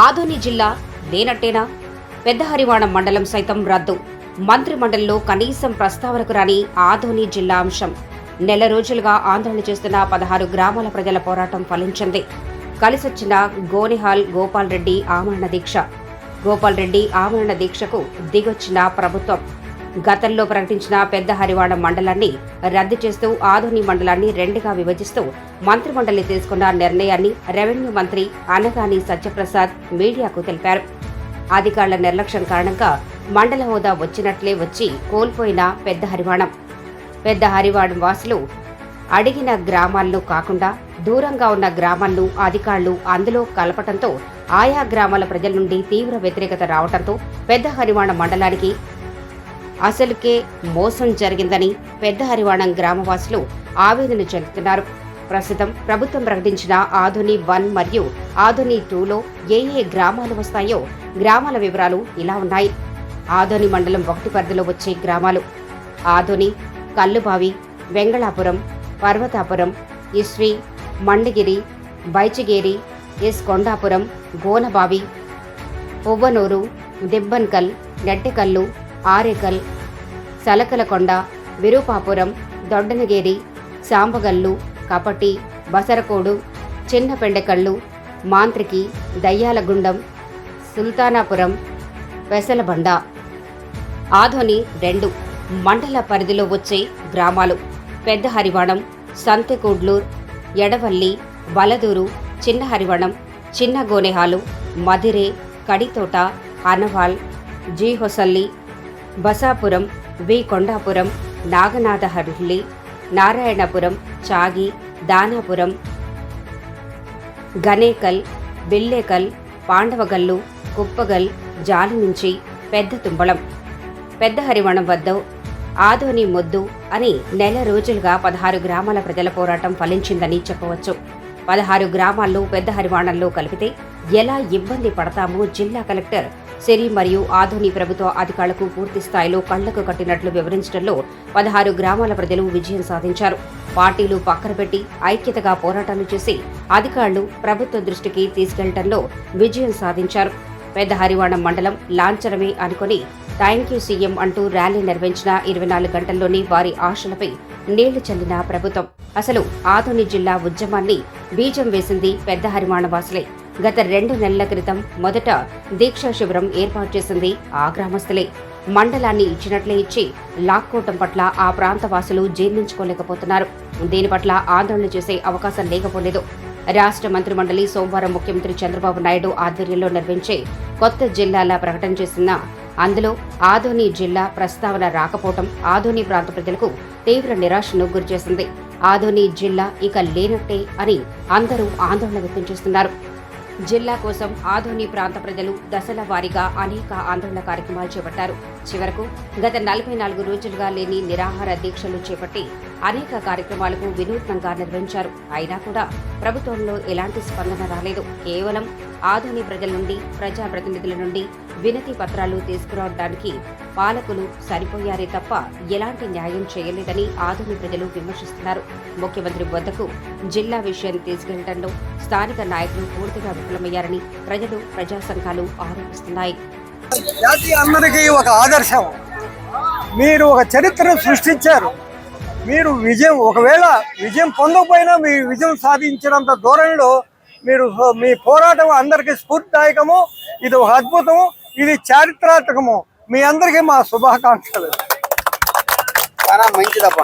ఆదోని జిల్లా లేనట్టేనా? పెద్ద హరివాణం మండలం సైతం రద్దు. మంత్రి మండలిలో కనీసం ప్రస్తావనకు రాని ఆదోని జిల్లా అంశం. నెల రోజులుగా ఆందోళన చేస్తున్న 16 గ్రామాల ప్రజల పోరాటం ఫలించింది. కలిసొచ్చిన గోనెహాల్ గోపాల్ రెడ్డి ఆమరణ దీక్ష. గోపాల్ రెడ్డి ఆమరణ దీక్షకు దిగొచ్చిన ప్రభుత్వం గతంలో ప్రకటించిన పెద్ద హరివాణం మండలాన్ని రద్దు చేస్తూ ఆదోని మండలాన్ని రెండుగా విభజిస్తూ మంత్రిమండలి తీసుకున్న నిర్ణయాన్ని రెవెన్యూ మంత్రి అనగాని సత్యప్రసాద్ మీడియాకు తెలిపారు. అధికారుల నిర్లక్ష్యం కారణంగా మండల హోదా వచ్చినట్లే వచ్చి కోల్పోయిన పెద్ద హరివాణం వాసులు అడిగిన గ్రామాలను కాకుండా దూరంగా ఉన్న గ్రామాలను అధికారులు అందులో కలపటంతో ఆయా గ్రామాల ప్రజల నుండి తీవ్ర వ్యతిరేకత రావడంతో పెద్ద హరివాణం మండలానికి అసలుకే మోసం జరిగిందని పెద్ద హరివాణం గ్రామవాసులు ఆవేదన చెందుతున్నారు. ప్రస్తుతం ప్రభుత్వం ప్రకటించిన ఆదోని 1 మరియు ఆదోని 2లో ఏ గ్రామాలు వస్తాయో గ్రామాల వివరాలు ఇలా ఉన్నాయి. ఆదోని మండలం 1 పరిధిలో వచ్చే గ్రామాలు: ఆదోని, కల్లుబావి, వెంగళాపురం, పర్వతాపురం, ఇస్వి, మండగిరి, బైచిగేరి, ఎస్ కొండాపురం, గోనబావి, పువ్వనూరు, దిబ్బన్కల్, నెట్టెకల్లు, ఆరేకల్, సలకలకొండ, విరూపాపురం, దొడ్డనగేరి, సాంబగల్లు, కపటి, బసరకోడు, చిన్న పెండకల్లు, మాంత్రికి, దయ్యాలగుండం, సుల్తానాపురం, పెసలబండ. ఆదోని 2 మండల పరిధిలో వచ్చే గ్రామాలు: పెద్ద హరివాణం, సంతెకూడ్లూర్, ఎడవల్లి, వలదూరు, చిన్న హరివాణం, చిన్న గోనెహాలు, మదిరే, కడితోట, అనవాల్, జీ హొసల్లి, బసాపురం, వి కొండాపురం, నాగనాథహల్లి, నారాయణపురం, చాగి, దానాపురం, గనేకల్, బిల్లేకల్, పాండవగల్లు, కుప్పగల్, జాలినుంచి, పెద్ద తుంబళం. పెద్ద హరివాణం వద్ద ఆదోని మొద్దు అని నెల రోజులుగా 16 గ్రామాల ప్రజల పోరాటం ఫలించిందని చెప్పవచ్చు. 16 గ్రామాల్లో పెద్ద హరివాణంలో కలిపితే ఎలా ఇబ్బంది పడతామో జిల్లా కలెక్టర్ సిరి మరియు ఆదోని ప్రభుత్వ అధికారులకు పూర్తి స్థాయిలో కళ్లకు కట్టినట్లు వివరించడంలో 16 గ్రామాల ప్రజలు విజయం సాధించారు. పార్టీలు పక్కన పెట్టి ఐక్యతగా పోరాటాలు చేసి అధికారులు ప్రభుత్వ దృష్టికి తీసుకెళ్లడంలో విజయం సాధించారు. పెద్ద హరివాణం మండలం లాంఛనమే అనుకుని థ్యాంక్యూ సీఎం అంటూ ర్యాలీ నిర్వహించిన 24 గంటల్లోనే వారి ఆశలపై నీళ్లు చల్లిన ప్రభుత్వం. అసలు ఆదోని జిల్లా ఉద్యమాన్ని బీజం వేసింది పెద్ద హరివాణం వాసులే. గత 2 నెలల క్రితం మొదట దీక్షా శిబిరం ఏర్పాటు చేసింది ఆ గ్రామస్తులే. మండలాన్ని ఇచ్చినట్లే ఇచ్చి లాక్కోవటం పట్ల ఆ ప్రాంత వాసులు జీర్ణించుకోలేకపోతున్నారు. దీని పట్ల ఆందోళన చేసే అవకాశం లేకపోలేదు. రాష్ట్ర మంత్రిమండలి సోమవారం ముఖ్యమంత్రి చంద్రబాబు నాయుడు ఆధ్వర్యంలో నిర్వహించే కొత్త జిల్లాల ప్రకటన చేసిన అందులో ఆదోని జిల్లా ప్రస్తావన రాకపోవటం ఆదోని ప్రాంత ప్రజలకు తీవ్ర నిరాశను గురిచేసింది. ఆదోని జిల్లా ఇక లేనట్టే అని అందరూ ఆందోళన వ్యక్తం చేస్తున్నారు. జిల్లా కోసం ఆదోని ప్రాంత ప్రజలు దశల వారీగా అనేక ఆందోళన కార్యక్రమాలు చేపట్టారు. చివరకు గత 44 రోజులుగా లేని నిరాహార దీక్షలు చేపట్టి అనేక కార్యక్రమాలకు వినూత్నంగా నిర్వహించారు. అయినా కూడా ప్రభుత్వంలో ఎలాంటి స్పందన రాలేదు. కేవలం ఆదోని ప్రజల నుండి, ప్రజాప్రతినిధుల నుండి వినతి పత్రాలు తీసుకురావడానికి పాలకులు సరిపోయారే తప్ప ఎలాంటి న్యాయం చేయలేదని ఆదోని ప్రజలు విమర్శిస్తున్నారు. ముఖ్యమంత్రి వద్దకు జిల్లా విషయాన్ని తీసుకెళ్లడంలో స్థానిక నాయకులు పూర్తిగా విఫలమయ్యారని ప్రజలు, ప్రజా సంఘాలు ఆరోపిస్తున్నాయి. అందరికీ ఒక ఆదర్శం. మీరు ఒక చరిత్రను సృష్టించారు. మీరు ఒకవేళ విజయం పొందకపోయినా మీ విజయం సాధించినంత ధోరణిలో మీ పోరాటం అందరికీ స్ఫూర్తిదాయకము. ఇది ఒక అద్భుతము, ఇది చారిత్రాత్మకము. మీ అందరికీ మా శుభాకాంక్షలు. చాలా మంచిదప్ప.